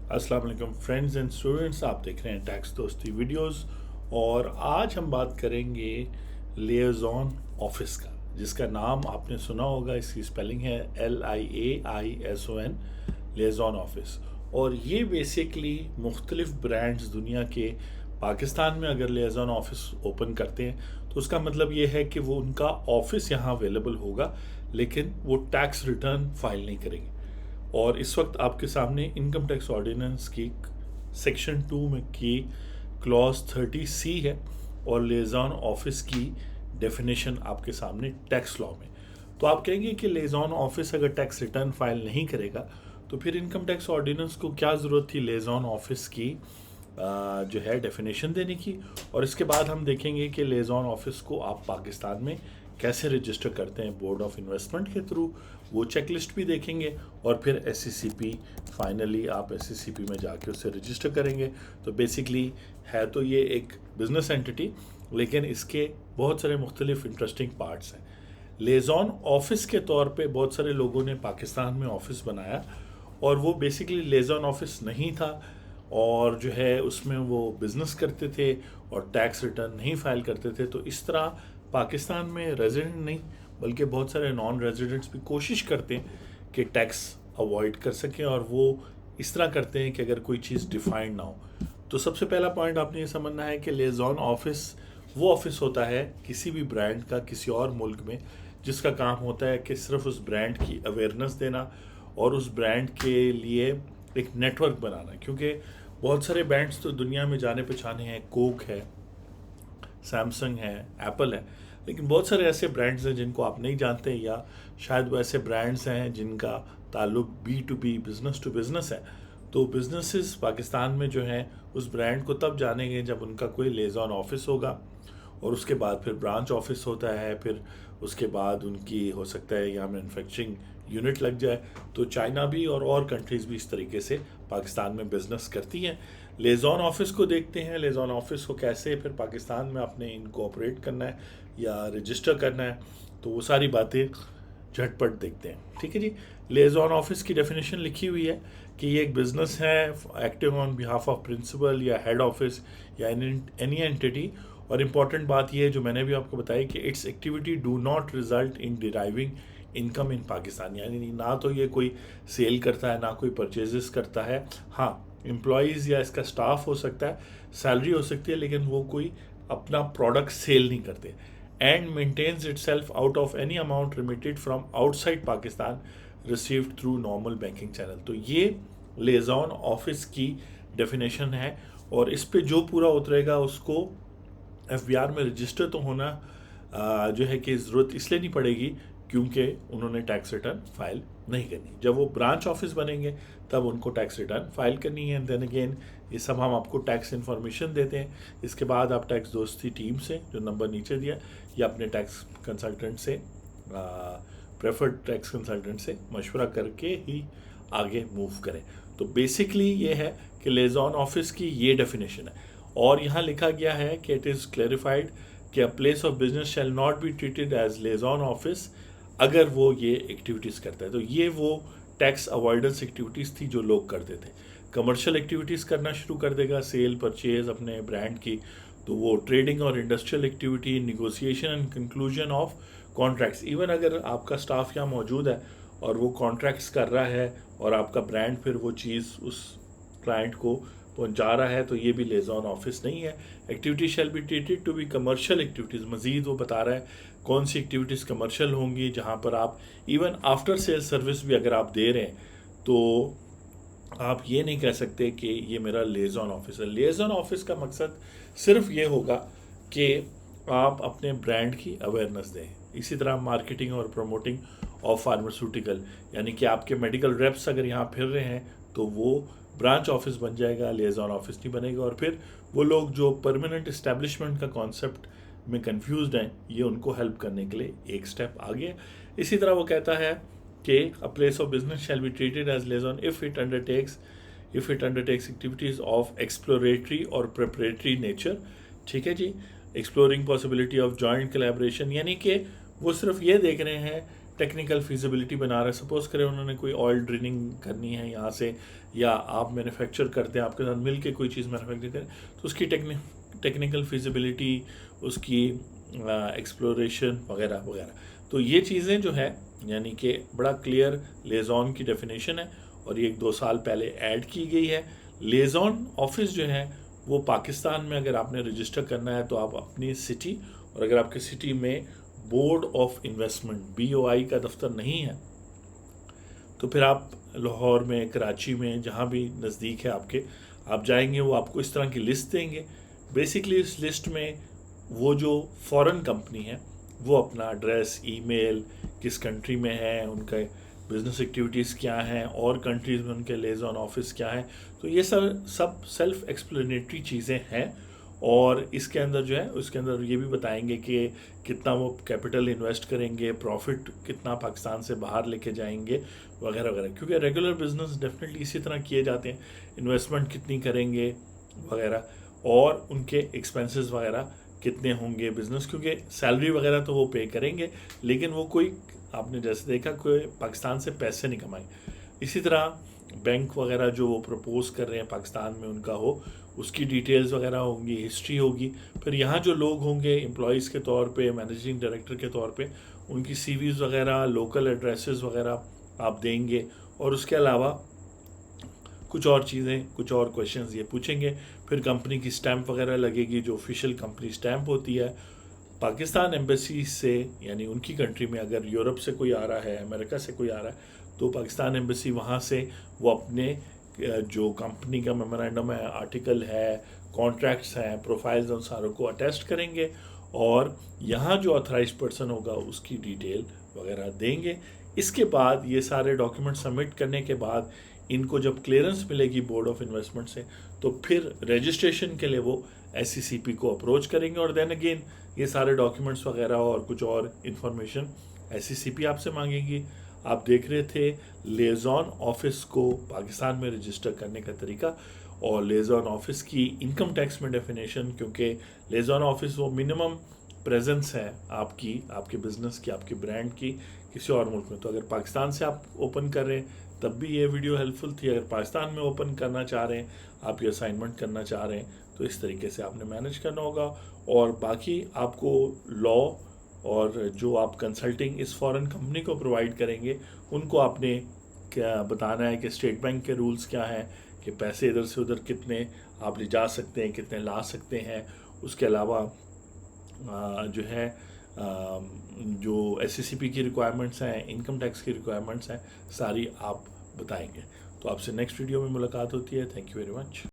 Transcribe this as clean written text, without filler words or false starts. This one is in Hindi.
अस्सलाम वालेकुम फ्रेंड्स एंड स्टूडेंट्स, आप देख रहे हैं टैक्स दोस्ती वीडियोस। और आज हम बात करेंगे लिएज़ॉन ऑफिस का, जिसका नाम आपने सुना होगा। इसकी स्पेलिंग है LIAISON, लिएज़ॉन ऑफिस। और ये बेसिकली मुख्तलिफ ब्रांड्स दुनिया के पाकिस्तान में अगर लिएज़ॉन ऑफिस ओपन करते हैं तो उसका मतलब ये है कि वो उनका ऑफिस यहाँ अवेलेबल होगा, लेकिन वो टैक्स रिटर्न फाइल नहीं करेंगे। और इस वक्त आपके सामने इनकम टैक्स ऑर्डिनेंस की सेक्शन 2 में की क्लॉज 30C है और लिएज़ॉन ऑफिस की डेफिनेशन आपके सामने टैक्स लॉ में। तो आप कहेंगे कि लिएज़ॉन ऑफिस अगर टैक्स रिटर्न फाइल नहीं करेगा तो फिर इनकम टैक्स ऑर्डिनेंस को क्या ज़रूरत थी लिएज़ॉन ऑफिस की जो है डेफिनेशन देने की। और इसके बाद हम देखेंगे कि लिएज़ॉन ऑफिस को आप पाकिस्तान में कैसे रजिस्टर करते हैं बोर्ड ऑफ इन्वेस्टमेंट के थ्रू, वो चेकलिस्ट भी देखेंगे। और फिर SCCP, फाइनली आप SCCP में जाके उससे रजिस्टर करेंगे। तो बेसिकली है तो ये एक बिजनेस एंटिटी, लेकिन इसके बहुत सारे मुख्तलिफ इंटरेस्टिंग पार्ट्स हैं। लिएज़ॉन ऑफिस के तौर पे बहुत सारे लोगों ने पाकिस्तान में ऑफिस बनाया और वो बेसिकली लिएज़ॉन ऑफिस नहीं था, और जो है उसमें वो बिज़नेस करते थे और टैक्स रिटर्न नहीं फाइल करते थे। तो इस तरह पाकिस्तान में रेजिडेंट नहीं बल्कि बहुत सारे नॉन रेजिडेंट्स भी कोशिश करते हैं कि टैक्स अवॉइड कर सकें, और वो इस तरह करते हैं कि अगर कोई चीज़ डिफाइंड ना हो। तो सबसे पहला पॉइंट आपने ये समझना है कि लिएज़ॉन ऑफिस वो ऑफिस होता है किसी भी ब्रांड का किसी और मुल्क में, जिसका काम होता है कि सिर्फ उस ब्रांड की अवेयरनेस देना और उस ब्रांड के लिए एक नेटवर्क बनाना। क्योंकि बहुत सारे ब्रांड्स तो दुनिया में जाने पहचाने हैं, कोक है, सैमसंग है, एप्पल है, लेकिन बहुत सारे ऐसे ब्रांड्स हैं जिनको आप नहीं जानते, या शायद वो ऐसे ब्रांड्स हैं जिनका ताल्लुक B2B, बिजनेस टू बिजनेस है। तो बिजनेसेस पाकिस्तान में जो हैं उस ब्रांड को तब जानेंगे जब उनका कोई लिएज़ॉन ऑफिस होगा, और उसके बाद फिर ब्रांच ऑफिस होता है, फिर उसके बाद उनकी हो सकता है यहाँ मैन्युफैक्चरिंग यूनिट लग जाए। तो चाइना भी और कंट्रीज़ भी इस तरीके से पाकिस्तान में बिज़नेस करती हैं। लिएज़ॉन ऑफिस को देखते हैं, लिएज़ॉन ऑफिस को कैसे फिर पाकिस्तान में आपने इनकॉर्पोरेट करना है या रजिस्टर करना है, तो वो सारी बातें झटपट देखते हैं। ठीक है जी। लिएज़ॉन ऑफिस की डेफिनेशन लिखी हुई है कि ये एक बिज़नेस है active on behalf of principal या हेड ऑफिस या एनी एंटिटी। और इम्पॉर्टेंट बात यह है जो मैंने भी आपको बताई कि its activity do not result in deriving income in Pakistan, यानी ना तो ये कोई सेल करता है ना कोई परचेजेस करता है। हाँ, एम्प्लॉयज़ या इसका स्टाफ हो सकता है, सैलरी हो सकती है, लेकिन वो कोई अपना प्रोडक्ट सेल नहीं करते। And maintains itself out of any amount remitted from outside Pakistan received through normal banking channel. तो ये लिएज़ॉन ऑफिस की डेफिनेशन है, और इस पे जो पूरा उतरेगा उसको FBR में रजिस्टर तो होना जो है कि ज़रूरत इसलिए नहीं पड़ेगी क्योंकि उन्होंने टैक्स रिटर्न फाइल नहीं करनी। जब वो ब्रांच ऑफिस बनेंगे तब उनको टैक्स रिटर्न फाइल करनी है। देन अगेन ये सब हम आपको टैक्स इन्फॉर्मेशन देते हैं। इसके बाद आप टैक्स दोस्ती टीम से, जो नंबर नीचे दिया, या अपने टैक्स कंसल्टेंट से, प्रेफर्ड टैक्स कंसल्टेंट से मशवरा करके ही आगे मूव करें। तो बेसिकली ये है कि लिएज़ॉन ऑफिस की ये डेफिनेशन है। और यहाँ लिखा गया है कि इट इज़ क्लैरिफाइड कि a place of business shall not be treated as liaison office अगर वो ये एक्टिविटीज़ करता है। तो ये वो टैक्स अवॉइडेंस एक्टिविटीज़ थी जो लोग करते थे। कमर्शियल एक्टिविटीज़ करना शुरू कर देगा, सेल परचेज अपने ब्रांड की, तो वो ट्रेडिंग और industrial activity, negotiation and conclusion of contracts. Even अगर आपका स्टाफ यहाँ मौजूद है और वो कॉन्ट्रैक्ट्स कर रहा है और आपका ब्रांड फिर वो चीज़ उस क्लाइंट को पहुंचा रहा है, तो ये भी लिएज़ॉन ऑफिस नहीं है। Activity shall be treated to be commercial activities. मज़ीद वो बता रहा है कौन सी एक्टिविटीज़ कमर्शियल होंगी, जहां पर आप इवन आफ्टर सेल सर्विस भी अगर आप दे रहे हैं तो आप ये नहीं कह सकते कि ये मेरा लिएज़ॉन ऑफिस है। लिएज़ॉन ऑफिस का मकसद सिर्फ ये होगा कि आप अपने ब्रांड की अवेयरनेस दें। इसी तरह मार्केटिंग और प्रमोटिंग ऑफ फार्मास्यूटिकल, यानी कि आपके मेडिकल रेप्स अगर यहाँ फिर रहे हैं तो वो ब्रांच ऑफिस बन जाएगा, लिएज़ॉन ऑफिस नहीं बनेगा। और फिर वो लोग जो परमानेंट इस्टेब्लिशमेंट का कॉन्सेप्ट में कंफ्यूज्ड हैं, ये उनको हेल्प करने के लिए एक स्टेप आगे। इसी तरह वो कहता है कि a place of business shall be treated as liaison if it undertakes activities of exploratory और प्रिपरेटरी नेचर। ठीक है जी। Exploring possibility of joint collaboration, यानी कि वो सिर्फ ये देख रहे हैं टेक्निकल फिजिबिलिटी बना रहे हैं। सपोज करें उन्होंने कोई ऑयल ड्रिलिंग करनी है यहाँ से, या आप मैन्युफैक्चर करते हैं, आपके साथ मिल के कोई चीज़ मैन्युफैक्चर करें, तो उसकी टेक्निकल फिजिबिलिटी, उसकी एक्सप्लोरेशन वगैरह वगैरह। तो ये चीज़ें जो है यानी कि बड़ा क्लियर लेज़ॉन की डेफिनेशन है, और ये 1-2 साल पहले ऐड की गई है। लेज़ॉन ऑफिस जो है वो पाकिस्तान में अगर आपने रजिस्टर करना है तो आप अपनी सिटी, और अगर आपकी सिटी में बोर्ड ऑफ इन्वेस्टमेंट BOI का दफ्तर नहीं है तो फिर आप लाहौर में, कराची में, जहाँ भी नज़दीक है आपके, आप जाएंगे, वो आपको इस तरह की लिस्ट देंगे। बेसिकली इस लिस्ट में वो जो फॉरेन कंपनी है वो अपना एड्रेस, ईमेल, किस कंट्री में है, उनके बिजनेस एक्टिविटीज़ क्या हैं, और कंट्रीज़ में उनके लेज़ॉन ऑफिस क्या है। तो ये सब सेल्फ एक्सप्लेनेटरी चीज़ें हैं। और इसके अंदर जो है उसके अंदर ये भी बताएंगे कि कितना वो कैपिटल इन्वेस्ट करेंगे, प्रॉफिट कितना पाकिस्तान से बाहर लेके जाएंगे वगैरह वगैरह, क्योंकि रेगुलर बिजनेस डेफिनेटली इसी तरह किए जाते हैं। इन्वेस्टमेंट कितनी करेंगे वगैरह, और उनके एक्सपेंसेस वगैरह कितने होंगे बिजनेस, क्योंकि सैलरी वगैरह तो वो पे करेंगे, लेकिन वो कोई, आपने जैसे देखा, कोई पाकिस्तान से पैसे नहीं कमाएंगे। इसी तरह बैंक वगैरह जो वो प्रपोज कर रहे हैं पाकिस्तान में उनका हो, उसकी डिटेल्स वगैरह होंगी, हिस्ट्री होगी। फिर यहाँ जो लोग होंगे एम्प्लॉयज़ के तौर पे, मैनेजिंग डायरेक्टर के तौर पे, उनकी CVs वगैरह, लोकल एड्रेसेस वगैरह आप देंगे। और उसके अलावा कुछ और चीज़ें, कुछ और क्वेश्चंस ये पूछेंगे। फिर कंपनी की स्टैंप वगैरह लगेगी, जो ऑफिशियल कंपनी स्टैंप होती है पाकिस्तान एम्बेसी से, यानी उनकी कंट्री में अगर यूरोप से कोई आ रहा है, अमेरिका से कोई आ रहा है, तो पाकिस्तान एम्बेसी वहाँ से वो अपने जो कंपनी का मेमोरेंडम है, आर्टिकल है, कॉन्ट्रैक्ट्स हैं, प्रोफाइल्स, उन सारों को अटेस्ट करेंगे, और यहाँ जो ऑथराइज पर्सन होगा उसकी डिटेल वगैरह देंगे। इसके बाद ये सारे डॉक्यूमेंट सबमिट करने के बाद इनको जब क्लियरेंस मिलेगी बोर्ड ऑफ इन्वेस्टमेंट से, तो फिर रजिस्ट्रेशन के लिए वो SECP को अप्रोच करेंगे, और देन अगेन ये सारे डॉक्यूमेंट्स वगैरह और कुछ और इन्फॉर्मेशन SECP आपसे मांगेगी। आप देख रहे थे लेज़ॉन ऑफिस को पाकिस्तान में रजिस्टर करने का तरीका, और लेज़ॉन ऑफिस की इनकम टैक्स में डेफिनेशन, क्योंकि लेज़ॉन ऑफिस वो मिनिमम प्रेजेंस है आपकी, आपके बिजनेस की, आपके ब्रांड की किसी और मुल्क में। तो अगर पाकिस्तान से आप ओपन कर रहे हैं तब भी ये वीडियो हेल्पफुल थी। अगर पाकिस्तान में ओपन करना चाह रहे हैं, आप ये असाइनमेंट करना चाह रहे हैं, तो इस तरीके से आपने मैनेज करना होगा। और बाकी आपको लॉ और जो आप कंसल्टिंग इस फॉरेन कंपनी को प्रोवाइड करेंगे, उनको आपने क्या बताना है कि स्टेट बैंक के रूल्स क्या हैं, कि पैसे इधर से उधर कितने आप ले जा सकते हैं, कितने ला सकते हैं। उसके अलावा जो है जो SECP की रिक्वायरमेंट्स हैं, इनकम टैक्स की रिक्वायरमेंट्स हैं, सारी आप बताएंगे। तो आपसे नेक्स्ट वीडियो में मुलाकात होती है। Thank you very much.